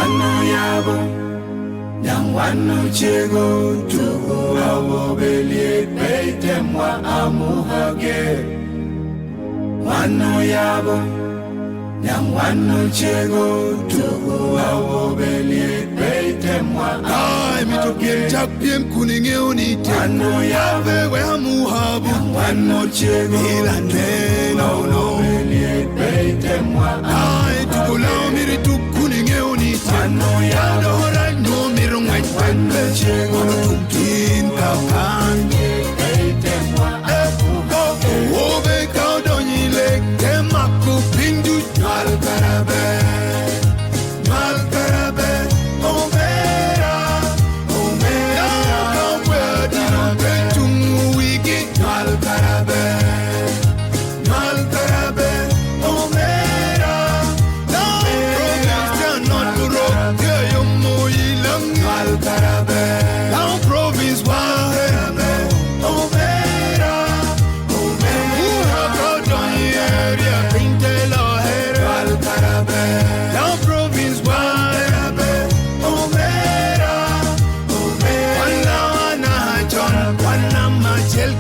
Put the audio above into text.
wanu yabo, yang wanu chego, tugu awo belie, beitemwa amuhage. Wanu yabo, yang wanu chego, tugu awo belie, beitemwa amuhage. Mitopiem chapiem kuninge unite. Wanu yabo, we amuhabu, yang wanu chego, ilande no no. Belie, beitemwa amuhage. Tukulao miri tukuninge unite. Wanu yabo, Horai no mirungai tembe. Wano tumtin kakan. beitemwa amuhage. Obe kaudonyi lek temaku pindu. Malkarabe, malkarabe, omera, omera. Kawe dinobe tungu wigi. Malkarabe, malkarabe, omera. Now province cannot rock your moilang. Malkarabe, now province waherabe, omera, omera. Uha kaudonyi area pintelo here. Malkarabe, now province waherabe, omera, omera. Wana wana John, wana machel